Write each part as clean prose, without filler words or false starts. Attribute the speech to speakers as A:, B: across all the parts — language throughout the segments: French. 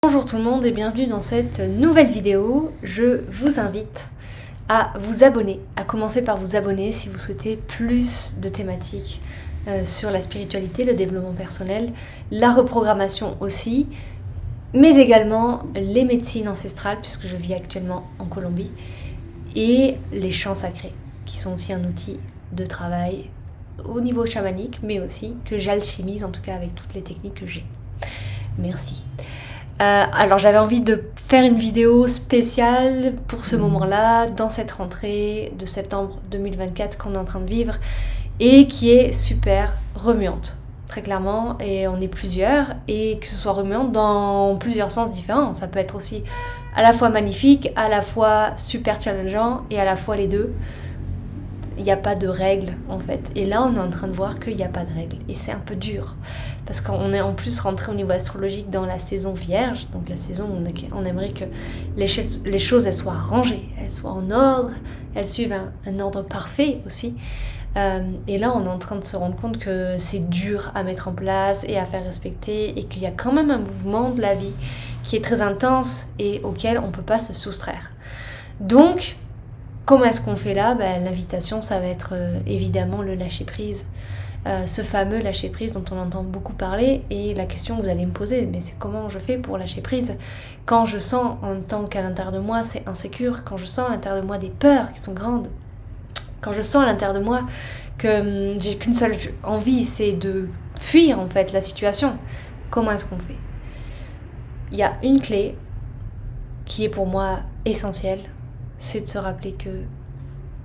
A: Bonjour tout le monde et bienvenue dans cette nouvelle vidéo. Je vous invite à vous abonner, à commencer par vous abonner si vous souhaitez plus de thématiques sur la spiritualité, le développement personnel, la reprogrammation aussi, mais également les médecines ancestrales puisque je vis actuellement en Colombie et les chants sacrés qui sont aussi un outil de travail au niveau chamanique mais aussi que j'alchimise en tout cas avec toutes les techniques que j'ai. Merci. Alors j'avais envie de faire une vidéo spéciale pour ce moment-là, dans cette rentrée de septembre 2024 qu'on est en train de vivre et qui est super remuante, très clairement, et on est plusieurs, et que ce soit remuante dans plusieurs sens différents. Ça peut être aussi à la fois magnifique, à la fois super challengeant et à la fois les deux. Il n'y a pas de règles en fait. Et là, on est en train de voir qu'il n'y a pas de règles. Et c'est un peu dur. Parce qu'on est en plus rentré au niveau astrologique dans la saison vierge. Donc la saison où on aimerait que les choses elles soient rangées, elles soient en ordre, elles suivent un ordre parfait aussi. Et là, on est en train de se rendre compte que c'est dur à mettre en place et à faire respecter. Et qu'il y a quand même un mouvement de la vie qui est très intense et auquel on ne peut pas se soustraire. Donc, comment est-ce qu'on fait là ? L'invitation, ça va être évidemment le lâcher-prise. Ce fameux lâcher-prise dont on entend beaucoup parler. Et la question que vous allez me poser, mais c'est comment je fais pour lâcher prise quand je sens en tant qu'à l'intérieur de moi c'est insécure, quand je sens à l'intérieur de moi des peurs qui sont grandes, quand je sens à l'intérieur de moi que j'ai qu'une seule envie, c'est de fuir en fait la situation. Comment est-ce qu'on fait ? Il y a une clé qui est pour moi essentielle. C'est de se rappeler que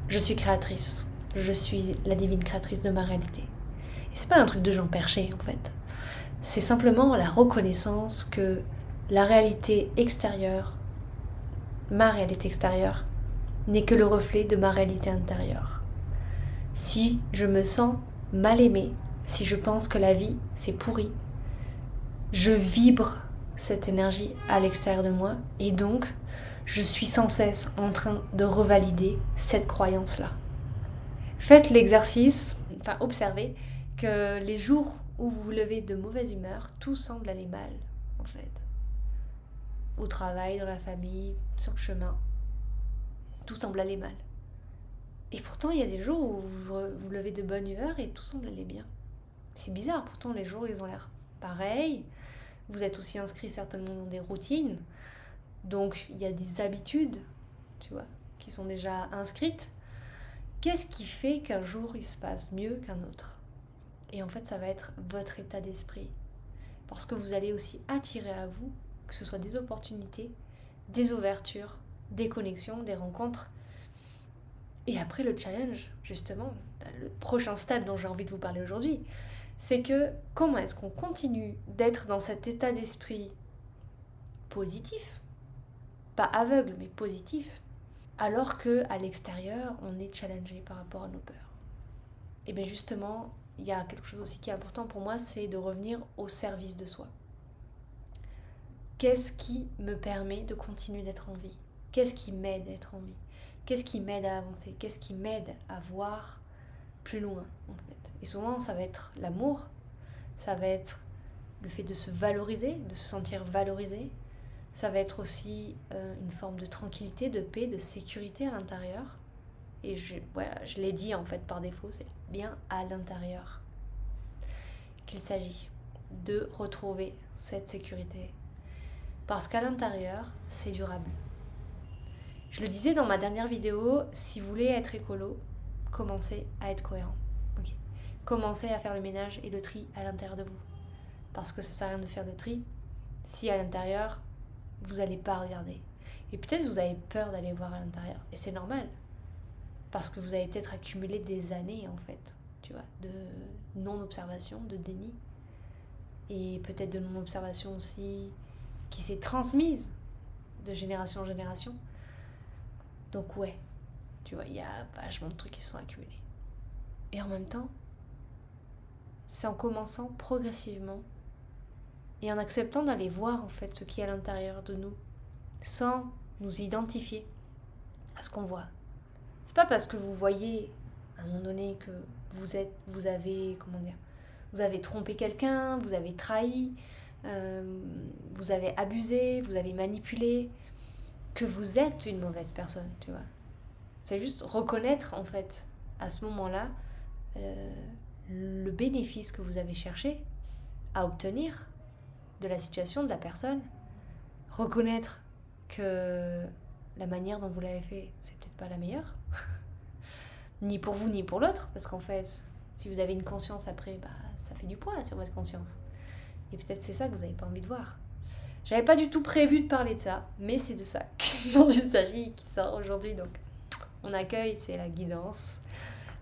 A: je suis créatrice. Je suis la divine créatrice de ma réalité. Et c'est pas un truc de gens perchés en fait. C'est simplement la reconnaissance que la réalité extérieure, ma réalité extérieure, n'est que le reflet de ma réalité intérieure. Si je me sens mal aimée, si je pense que la vie c'est pourri, je vibre cette énergie à l'extérieur de moi et donc je suis sans cesse en train de revalider cette croyance-là. Faites l'exercice, observez que les jours où vous vous levez de mauvaise humeur, tout semble aller mal, en fait. Au travail, dans la famille, sur le chemin, tout semble aller mal. Et pourtant, il y a des jours où vous vous levez de bonne humeur et tout semble aller bien. C'est bizarre, pourtant les jours, ils ont l'air pareils. Vous êtes aussi inscrit certainement dans des routines. Donc, il y a des habitudes, tu vois, qui sont déjà inscrites. Qu'est-ce qui fait qu'un jour, il se passe mieux qu'un autre ? Et en fait, ça va être votre état d'esprit. Parce que vous allez aussi attirer à vous, que ce soit des opportunités, des ouvertures, des connexions, des rencontres. Et après, le challenge, justement, le prochain stade dont j'ai envie de vous parler aujourd'hui, c'est que comment est-ce qu'on continue d'être dans cet état d'esprit positif ? Pas aveugle, mais positif, alors qu'à l'extérieur, on est challengé par rapport à nos peurs. Et bien justement, il y a quelque chose aussi qui est important pour moi, c'est de revenir au service de soi. Qu'est-ce qui me permet de continuer d'être en vie ? Qu'est-ce qui m'aide à être en vie ? Qu'est-ce qui m'aide à avancer ? Qu'est-ce qui m'aide à voir plus loin, en fait ? Et souvent, ça va être l'amour, ça va être le fait de se valoriser, de se sentir valorisé. Ça va être aussi une forme de tranquillité, de paix, de sécurité à l'intérieur. Et je l'ai dit en fait par défaut, c'est bien à l'intérieur qu'il s'agit de retrouver cette sécurité. Parce qu'à l'intérieur, c'est durable. Je le disais dans ma dernière vidéo, si vous voulez être écolo, commencez à être cohérent. Okay. Commencez à faire le ménage et le tri à l'intérieur de vous. Parce que ça sert à rien de faire le tri si à l'intérieur, vous n'allez pas regarder. Et peut-être vous avez peur d'aller voir à l'intérieur. Et c'est normal. Parce que vous avez peut-être accumulé des années, en fait, tu vois, de non-observation, de déni. Et peut-être de non-observation aussi qui s'est transmise de génération en génération. Donc ouais, tu vois, il y a vachement de trucs qui sont accumulés. Et en même temps, c'est en commençant progressivement et en acceptant d'aller voir en fait ce qui est à l'intérieur de nous, sans nous identifier à ce qu'on voit. C'est pas parce que vous voyez à un moment donné que vous avez trompé quelqu'un, vous avez trahi, vous avez abusé, vous avez manipulé, que vous êtes une mauvaise personne, tu vois. C'est juste reconnaître, en fait, à ce moment-là, le bénéfice que vous avez cherché à obtenir de la situation, de la personne. Reconnaître que la manière dont vous l'avez fait, c'est peut-être pas la meilleure. Ni pour vous, ni pour l'autre. Parce qu'en fait, si vous avez une conscience après, bah, ça fait du poids sur votre conscience. Et peut-être c'est ça que vous n'avez pas envie de voir. J'avais pas du tout prévu de parler de ça, mais c'est de ça dont il s'agit, qui sort aujourd'hui. Donc, on accueille, c'est la guidance.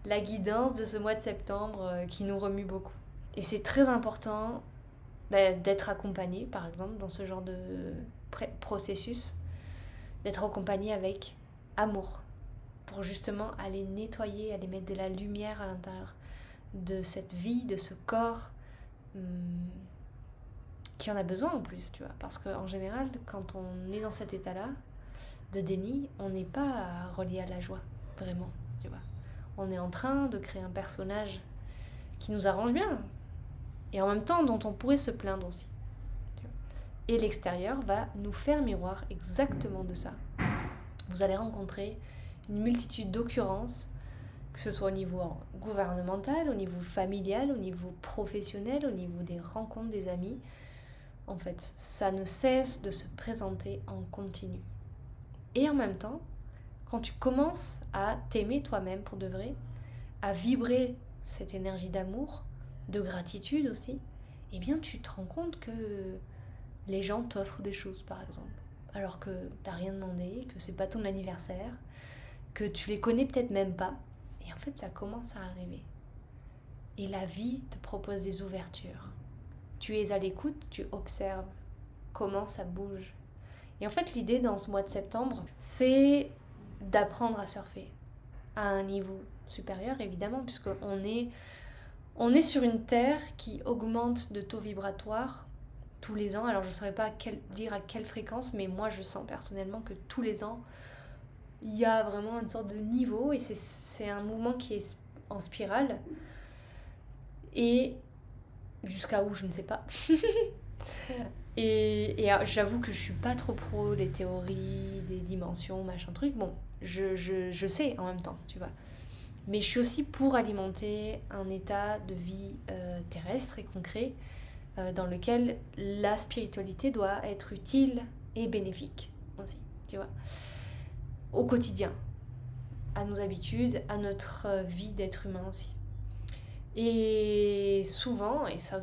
A: La guidance de ce mois de septembre qui nous remue beaucoup. Et c'est très important d'être accompagné, par exemple, dans ce genre de processus, d'être accompagné avec amour, pour justement aller nettoyer, aller mettre de la lumière à l'intérieur de cette vie, de ce corps qui en a besoin en plus, tu vois. Parce qu'en général, quand on est dans cet état-là de déni, on n'est pas relié à la joie, vraiment, tu vois. On est en train de créer un personnage qui nous arrange bien, et en même temps dont on pourrait se plaindre aussi. Et l'extérieur va nous faire miroir exactement de ça. Vous allez rencontrer une multitude d'occurrences, que ce soit au niveau gouvernemental, au niveau familial, au niveau professionnel, au niveau des rencontres des amis. En fait, ça ne cesse de se présenter en continu. Et en même temps, quand tu commences à t'aimer toi-même pour de vrai, à vibrer cette énergie d'amour, de gratitude aussi, eh bien tu te rends compte que les gens t'offrent des choses, par exemple, alors que t'as rien demandé, que c'est pas ton anniversaire, que tu les connais peut-être même pas, et en fait ça commence à arriver. Et la vie te propose des ouvertures. Tu es à l'écoute, tu observes comment ça bouge. Et en fait l'idée dans ce mois de septembre, c'est d'apprendre à surfer à un niveau supérieur, évidemment, puisqu'on est sur une terre qui augmente de taux vibratoire tous les ans. Alors je ne saurais pas dire à quelle fréquence, mais moi je sens personnellement que tous les ans, il y a vraiment une sorte de niveau, et c'est un mouvement qui est en spirale. Et jusqu'à où, je ne sais pas. et j'avoue que je suis pas trop pro des théories, des dimensions, machin truc. Bon, je sais en même temps, tu vois. Mais je suis aussi pour alimenter un état de vie terrestre et concret dans lequel la spiritualité doit être utile et bénéfique aussi, tu vois, au quotidien, à nos habitudes, à notre vie d'être humain aussi. Et souvent, et ça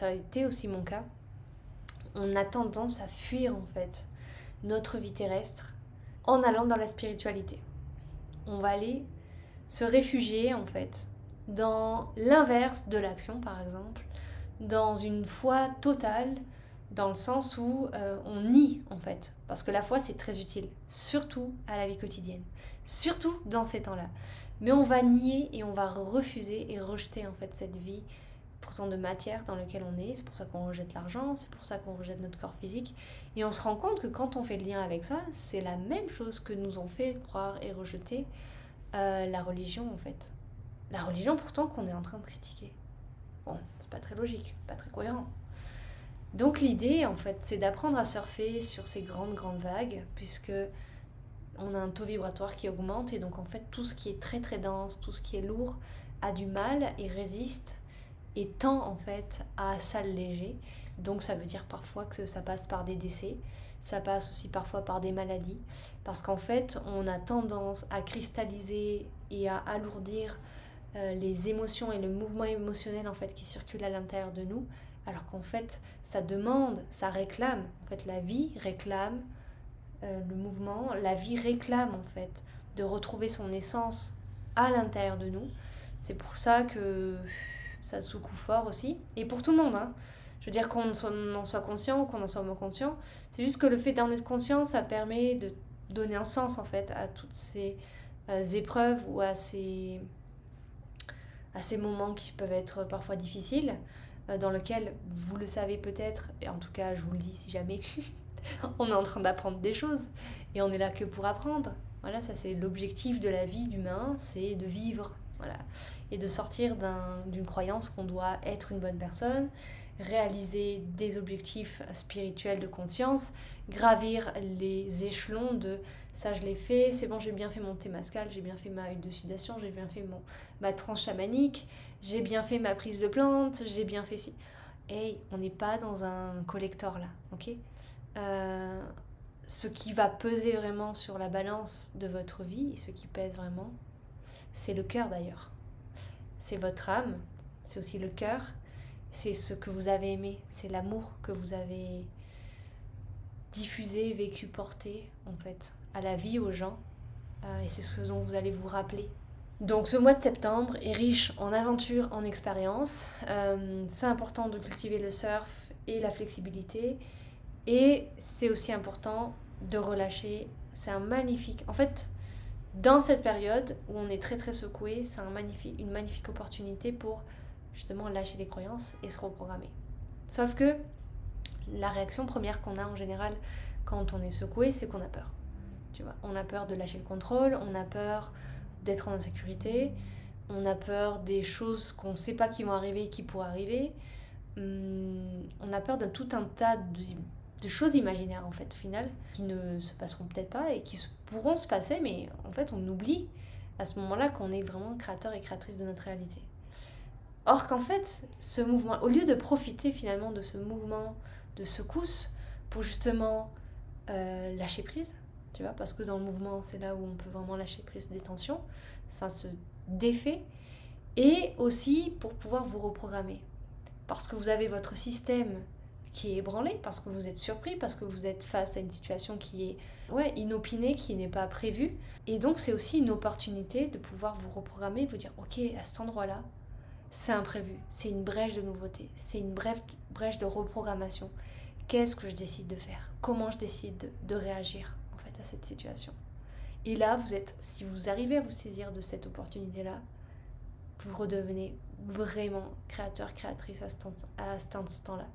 A: a été aussi mon cas, on a tendance à fuir en fait notre vie terrestre en allant dans la spiritualité. On va aller se réfugier en fait dans l'inverse de l'action, par exemple, dans une foi totale, dans le sens où on nie en fait, parce que la foi c'est très utile, surtout à la vie quotidienne, surtout dans ces temps-là. Mais on va nier et on va refuser et rejeter en fait cette vie pourtant de matière dans laquelle on est. C'est pour ça qu'on rejette l'argent, c'est pour ça qu'on rejette notre corps physique, et on se rend compte que quand on fait le lien avec ça, c'est la même chose que nous ont fait croire et rejeter la religion en fait. La religion pourtant qu'on est en train de critiquer. Bon, c'est pas très logique, pas très cohérent. Donc l'idée en fait c'est d'apprendre à surfer sur ces grandes vagues, puisque on a un taux vibratoire qui augmente, et donc en fait tout ce qui est très très dense, tout ce qui est lourd a du mal et résiste et tend en fait à s'alléger. Donc ça veut dire parfois que ça passe par des décès, ça passe aussi parfois par des maladies, parce qu'en fait on a tendance à cristalliser et à alourdir les émotions et le mouvement émotionnel en fait qui circule à l'intérieur de nous, alors qu'en fait ça demande, ça réclame, en fait la vie réclame le mouvement, la vie réclame en fait de retrouver son essence à l'intérieur de nous. C'est pour ça que ça secoue fort aussi, et pour tout le monde, hein. Je veux dire qu'on en soit conscient ou qu'on en soit moins conscient, c'est juste que le fait d'en être conscient, ça permet de donner un sens en fait à toutes ces épreuves ou à ces moments qui peuvent être parfois difficiles, dans lesquels, vous le savez peut-être, et en tout cas je vous le dis si jamais, on est en train d'apprendre des choses, et on est là que pour apprendre. Voilà, ça c'est l'objectif de la vie d'humain, c'est de vivre, voilà, et de sortir d'une croyance qu'on doit être une bonne personne, réaliser des objectifs spirituels de conscience, gravir les échelons de ça je l'ai fait, c'est bon, j'ai bien fait mon témascal, j'ai bien fait ma huile de sudation, j'ai bien fait ma transe chamanique, j'ai bien fait ma prise de plante, j'ai bien fait ci. Hey, on n'est pas dans un collector là, ok? Ce qui va peser vraiment sur la balance de votre vie, et ce qui pèse vraiment, c'est le cœur d'ailleurs. C'est votre âme, c'est aussi le cœur, c'est ce que vous avez aimé, c'est l'amour que vous avez diffusé, vécu, porté en fait à la vie, aux gens, et c'est ce dont vous allez vous rappeler. Donc ce mois de septembre est riche en aventures, en expériences. C'est important de cultiver le surf et la flexibilité, et c'est aussi important de relâcher. C'est un magnifique... En fait, dans cette période où on est très très secoué, c'est une magnifique opportunité pour justement lâcher les croyances et se reprogrammer. Sauf que la réaction première qu'on a en général quand on est secoué, c'est qu'on a peur. Tu vois, on a peur de lâcher le contrôle, on a peur d'être en insécurité, on a peur des choses qu'on ne sait pas qui vont arriver et qui pourraient arriver. On a peur de tout un tas de choses imaginaires en fait, au final, qui ne se passeront peut-être pas et qui pourront se passer, mais en fait on oublie à ce moment-là qu'on est vraiment créateur et créatrice de notre réalité. Or qu'en fait, ce mouvement, au lieu de profiter finalement de ce mouvement de secousse pour justement lâcher prise, tu vois, parce que dans le mouvement, c'est là où on peut vraiment lâcher prise des tensions, ça se défait, et aussi pour pouvoir vous reprogrammer. Parce que vous avez votre système qui est ébranlé, parce que vous êtes surpris, parce que vous êtes face à une situation qui est inopinée, qui n'est pas prévue. Et donc c'est aussi une opportunité de pouvoir vous reprogrammer, vous dire ok, à cet endroit-là, c'est imprévu, c'est une brèche de nouveauté, c'est une brèche de reprogrammation. Qu'est-ce que je décide de faire? Comment je décide de réagir en fait à cette situation? Et là, si vous arrivez à vous saisir de cette opportunité-là, vous redevenez vraiment créateur, créatrice à cet instant-là.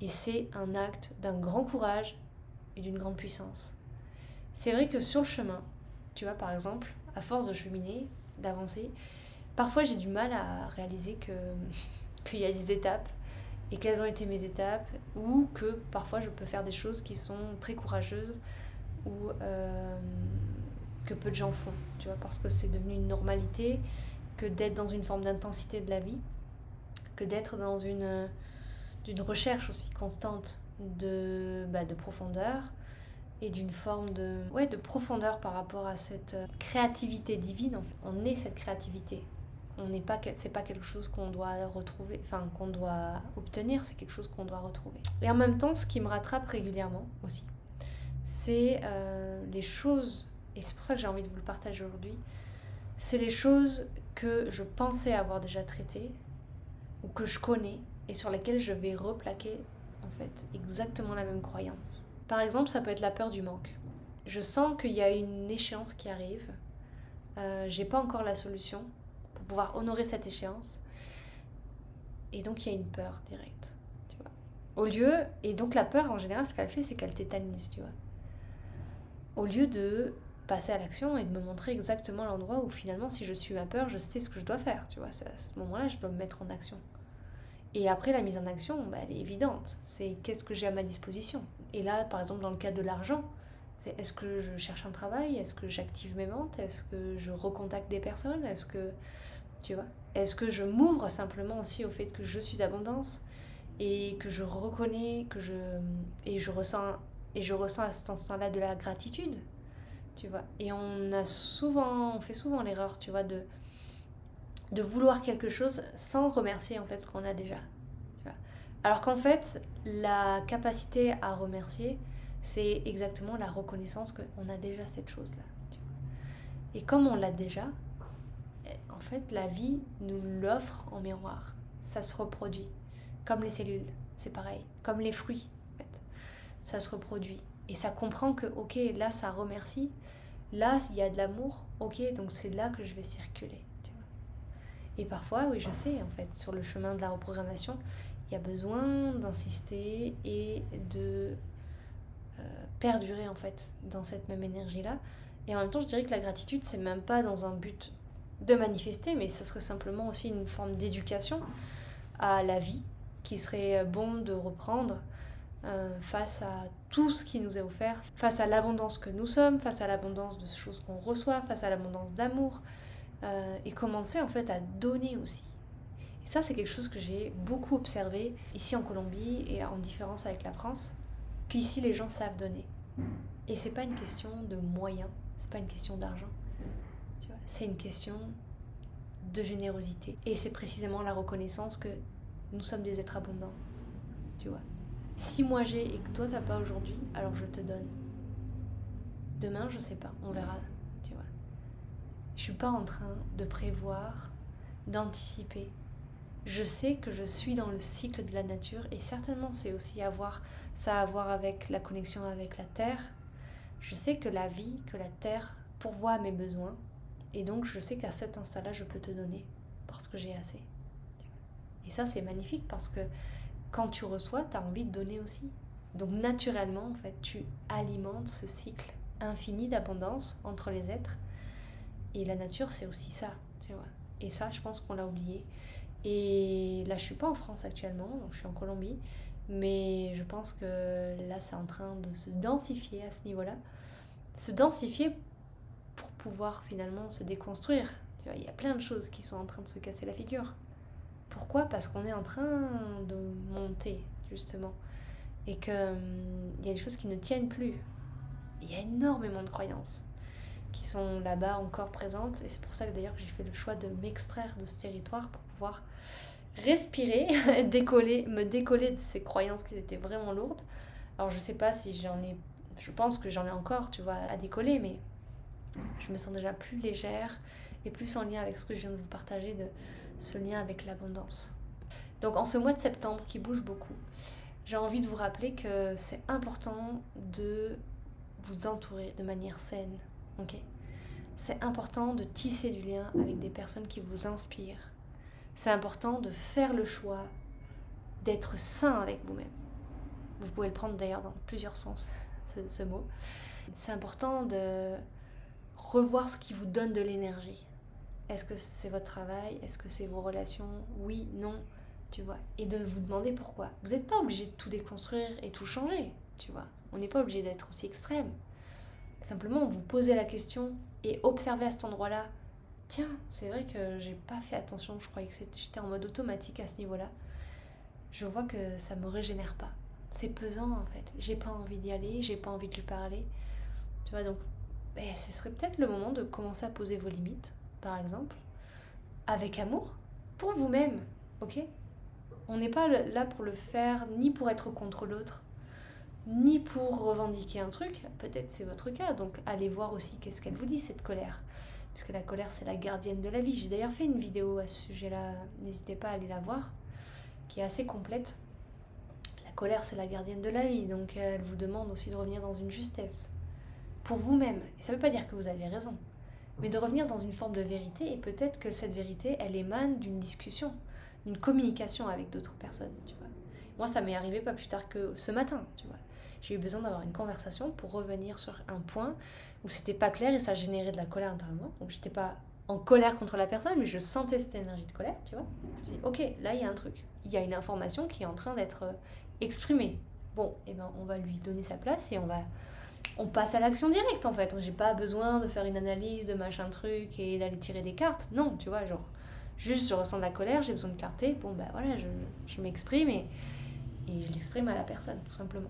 A: Et c'est un acte d'un grand courage et d'une grande puissance. C'est vrai que sur le chemin, tu vois, par exemple, à force de cheminer, d'avancer, parfois j'ai du mal à réaliser qu'il y a des étapes et quelles ont été mes étapes, ou que parfois je peux faire des choses qui sont très courageuses ou que peu de gens font, tu vois, parce que c'est devenu une normalité que d'être dans une forme d'intensité de la vie, que d'être dans d'une recherche aussi constante de profondeur et d'une forme de profondeur par rapport à cette créativité divine. En fait, on est cette créativité. C'est pas quelque chose qu'on doit retrouver, enfin qu'on doit obtenir, c'est quelque chose qu'on doit retrouver. Et en même temps, ce qui me rattrape régulièrement aussi, c'est les choses, et c'est pour ça que j'ai envie de vous le partager aujourd'hui, c'est les choses que je pensais avoir déjà traitées ou que je connais et sur lesquelles je vais replaquer en fait exactement la même croyance. Par exemple, ça peut être la peur du manque. Je sens qu'il y a une échéance qui arrive, j'ai pas encore la solution pour pouvoir honorer cette échéance, et donc il y a une peur directe, tu vois. Et donc la peur en général, ce qu'elle fait, c'est qu'elle tétanise, tu vois. Au lieu de passer à l'action et de me montrer exactement l'endroit où finalement, si je suis ma peur, je sais ce que je dois faire, tu vois. À ce moment-là, je dois me mettre en action. Et après, la mise en action, elle est évidente. C'est qu'est-ce que j'ai à ma disposition. Et là, par exemple, dans le cas de l'argent, c'est est-ce que je cherche un travail? Est-ce que j'active mes ventes? Est-ce que je recontacte des personnes? Est-ce que, tu vois, est-ce que je m'ouvre simplement aussi au fait que je suis abondance et que je reconnais, je ressens à cet instant-là de la gratitude, tu vois. Et on fait souvent l'erreur, tu vois, de vouloir quelque chose sans remercier en fait ce qu'on a déjà, tu vois. Alors qu'en fait, la capacité à remercier, c'est exactement la reconnaissance qu'on a déjà cette chose-là, tu vois. Et comme on l'a déjà, en fait, la vie nous l'offre en miroir. Ça se reproduit. Comme les cellules, c'est pareil. Comme les fruits, en fait. Ça se reproduit. Et ça comprend que, ok, là, ça remercie. Là, il y a de l'amour. Ok, donc c'est là que je vais circuler, tu vois. Et parfois, oui, je sais, en fait, sur le chemin de la reprogrammation, il y a besoin d'insister et de perdurer, en fait, dans cette même énergie-là. Et en même temps, je dirais que la gratitude, c'est même pas dans un but de manifester, mais ça serait simplement aussi une forme d'éducation à la vie, qui serait bon de reprendre face à tout ce qui nous est offert, face à l'abondance que nous sommes, face à l'abondance de choses qu'on reçoit, face à l'abondance d'amour, et commencer en fait à donner aussi. Et ça, c'est quelque chose que j'ai beaucoup observé ici en Colombie et en différence avec la France, qu'ici les gens savent donner. Et c'est pas une question de moyens, c'est pas une question d'argent, tu vois, c'est une question de générosité. Et c'est précisément la reconnaissance que nous sommes des êtres abondants, tu vois. Si moi j'ai et que toi t'as pas aujourd'hui, alors je te donne. Demain, je sais pas, on verra, tu vois. Je suis pas en train de prévoir, d'anticiper. Je sais que je suis dans le cycle de la nature et certainement c'est aussi ça a à voir avec la connexion avec la terre. Je sais que la vie, que la terre pourvoit à mes besoins et donc je sais qu'à cet instant-là je peux te donner parce que j'ai assez. Et ça c'est magnifique parce que quand tu reçois, tu as envie de donner aussi. Donc naturellement en fait tu alimentes ce cycle infini d'abondance entre les êtres et la nature c'est aussi ça, tu vois. Et ça je pense qu'on l'a oublié. Et là, je suis pas en France actuellement, donc je suis en Colombie, mais je pense que là, c'est en train de se densifier à ce niveau-là. Se densifier pour pouvoir finalement se déconstruire. Tu vois, il y a plein de choses qui sont en train de se casser la figure. Pourquoi ? Parce qu'on est en train de monter, justement. Et qu'il y a des choses qui ne tiennent plus. Il y a énormément de croyances qui sont là-bas encore présentes. Et c'est pour ça que d'ailleurs j'ai fait le choix de m'extraire de ce territoire pour pouvoir respirer, me décoller de ces croyances qui étaient vraiment lourdes. Alors je sais pas si je pense que j'en ai encore, tu vois, à décoller, mais je me sens déjà plus légère et plus en lien avec ce que je viens de vous partager, de ce lien avec l'abondance. Donc en ce mois de septembre qui bouge beaucoup, j'ai envie de vous rappeler que c'est important de vous entourer de manière saine. Okay. C'est important de tisser du lien avec des personnes qui vous inspirent. C'est important de faire le choix d'être sain avec vous-même. Vous pouvez le prendre d'ailleurs dans plusieurs sens, ce mot. C'est important de revoir ce qui vous donne de l'énergie. Est-ce que c'est votre travail ? Est-ce que c'est vos relations ? Oui, non, tu vois. Et de vous demander pourquoi. Vous n'êtes pas obligé de tout déconstruire et tout changer, tu vois. On n'est pas obligé d'être aussi extrême. Simplement, vous posez la question et observez à cet endroit-là. Tiens, c'est vrai que j'ai pas fait attention, je croyais que j'étais en mode automatique à ce niveau-là. Je vois que ça me régénère pas. C'est pesant en fait. J'ai pas envie d'y aller, j'ai pas envie de lui parler. Tu vois, donc ce serait peut-être le moment de commencer à poser vos limites, par exemple, avec amour, pour vous-même, ok ? On n'est pas là pour le faire, ni pour être contre l'autre, ni pour revendiquer un truc, peut-être c'est votre cas, donc allez voir aussi qu'est-ce qu'elle vous dit, cette colère. Puisque la colère, c'est la gardienne de la vie. J'ai d'ailleurs fait une vidéo à ce sujet-là, n'hésitez pas à aller la voir, qui est assez complète. La colère, c'est la gardienne de la vie, donc elle vous demande aussi de revenir dans une justesse, pour vous-même. Et ça ne veut pas dire que vous avez raison, mais de revenir dans une forme de vérité, et peut-être que cette vérité, elle émane d'une discussion, d'une communication avec d'autres personnes, tu vois. Moi, ça m'est arrivé pas plus tard que ce matin, tu vois. J'ai eu besoin d'avoir une conversation pour revenir sur un point où c'était pas clair et ça générait de la colère intérieurement. Donc j'étais pas en colère contre la personne, mais je sentais cette énergie de colère, tu vois. Je me suis dit, ok, là il y a un truc. Il y a une information qui est en train d'être exprimée. Bon, et ben on va lui donner sa place et on passe à l'action directe en fait. J'ai pas besoin de faire une analyse de machin truc et d'aller tirer des cartes. Non, tu vois, genre, juste je ressens de la colère, j'ai besoin de clarté. Bon, ben voilà, je m'exprime et je l'exprime à la personne, tout simplement.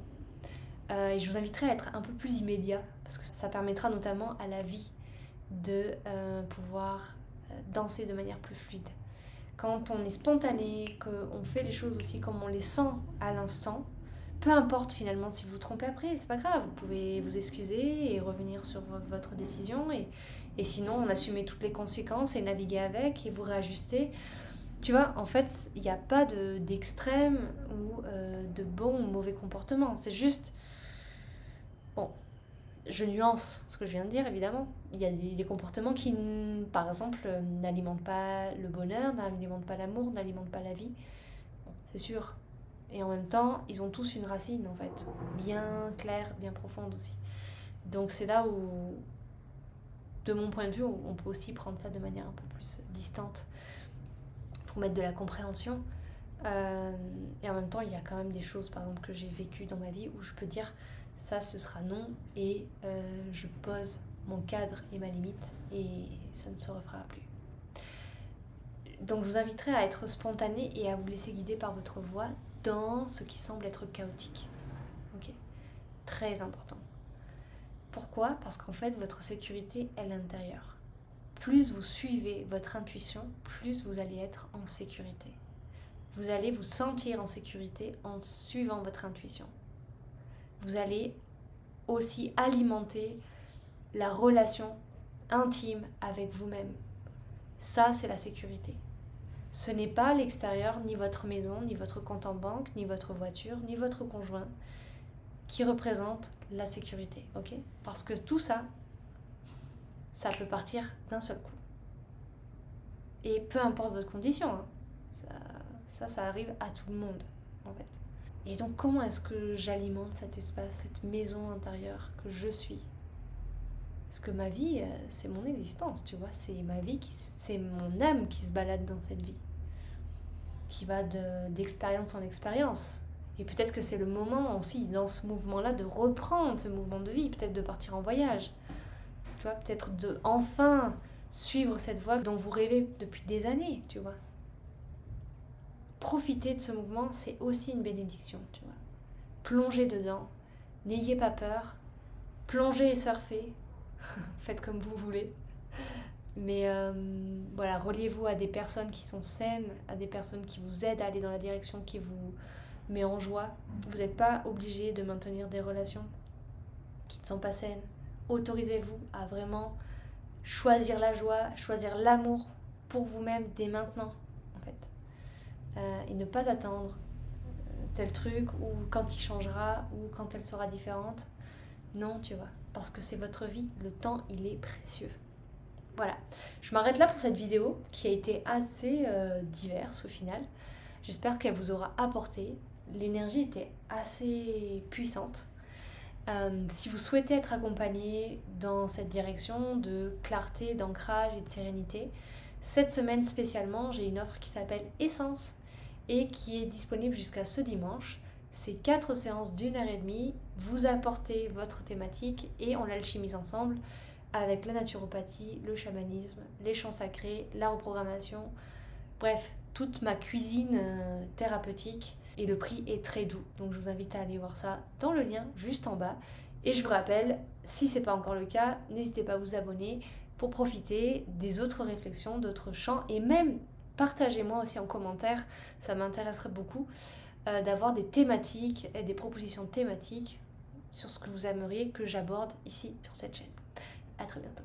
A: Et je vous inviterai à être un peu plus immédiat, parce que ça permettra notamment à la vie de pouvoir danser de manière plus fluide. Quand on est spontané, qu'on fait les choses aussi comme on les sent à l'instant, peu importe finalement si vous vous trompez après, c'est pas grave, vous pouvez vous excuser et revenir sur votre décision, et sinon on assumer toutes les conséquences et naviguer avec et vous réajuster. Tu vois, en fait, il n'y a pas d'extrême ou de bon ou mauvais comportement. C'est juste... Bon, je nuance ce que je viens de dire, évidemment. Il y a des comportements qui, par exemple, n'alimentent pas le bonheur, n'alimentent pas l'amour, n'alimentent pas la vie. Bon, c'est sûr. Et en même temps, ils ont tous une racine, en fait. Bien claire, bien profonde aussi. Donc c'est là où, de mon point de vue, on peut aussi prendre ça de manière un peu plus distante, pour mettre de la compréhension. Et en même temps, il y a quand même des choses, par exemple, que j'ai vécues dans ma vie où je peux dire ça, ce sera non, et je pose mon cadre et ma limite, et ça ne se refera plus. Donc je vous inviterai à être spontané et à vous laisser guider par votre voix dans ce qui semble être chaotique. Ok ? Très important. Pourquoi ? Parce qu'en fait, votre sécurité est l'intérieur. Plus vous suivez votre intuition, plus vous allez être en sécurité. Vous allez vous sentir en sécurité en suivant votre intuition. Vous allez aussi alimenter la relation intime avec vous-même. Ça, c'est la sécurité. Ce n'est pas l'extérieur, ni votre maison, ni votre compte en banque, ni votre voiture, ni votre conjoint qui représente la sécurité, ok ? Parce que tout ça, ça peut partir d'un seul coup. Et peu importe votre condition, hein, ça arrive à tout le monde, en fait. Et donc, comment est-ce que j'alimente cet espace, cette maison intérieure que je suis ? Parce que ma vie, c'est mon existence, tu vois. C'est ma vie, c'est mon âme qui se balade dans cette vie. Qui va d'expérience en expérience. Et peut-être que c'est le moment aussi, dans ce mouvement-là, de reprendre ce mouvement de vie. Peut-être de partir en voyage. Tu vois, peut-être de enfin suivre cette voie dont vous rêvez depuis des années, tu vois. Profiter de ce mouvement, c'est aussi une bénédiction, tu vois. Plongez dedans, n'ayez pas peur, plongez et surfez, faites comme vous voulez. Mais voilà, reliez-vous à des personnes qui sont saines, à des personnes qui vous aident à aller dans la direction qui vous met en joie. Vous n'êtes pas obligé de maintenir des relations qui ne sont pas saines. Autorisez-vous à vraiment choisir la joie, choisir l'amour pour vous-même dès maintenant, en fait. Et ne pas attendre tel truc, ou quand il changera, ou quand elle sera différente. Non, tu vois, parce que c'est votre vie, le temps, il est précieux. Voilà, je m'arrête là pour cette vidéo qui a été assez diverse au final. J'espère qu'elle vous aura apporté. L'énergie était assez puissante. Si vous souhaitez être accompagné dans cette direction de clarté, d'ancrage et de sérénité, cette semaine spécialement, j'ai une offre qui s'appelle Essence et qui est disponible jusqu'à ce dimanche. C'est 4 séances d'1h30. Vous apportez votre thématique et on l'alchimise ensemble avec la naturopathie, le chamanisme, les chants sacrés, la reprogrammation, bref, toute ma cuisine thérapeutique. Et le prix est très doux, donc je vous invite à aller voir ça dans le lien juste en bas. Et je vous rappelle, si ce n'est pas encore le cas, n'hésitez pas à vous abonner pour profiter des autres réflexions, d'autres chants, et même partagez-moi aussi en commentaire, ça m'intéresserait beaucoup d'avoir des thématiques et des propositions thématiques sur ce que vous aimeriez que j'aborde ici sur cette chaîne. À très bientôt.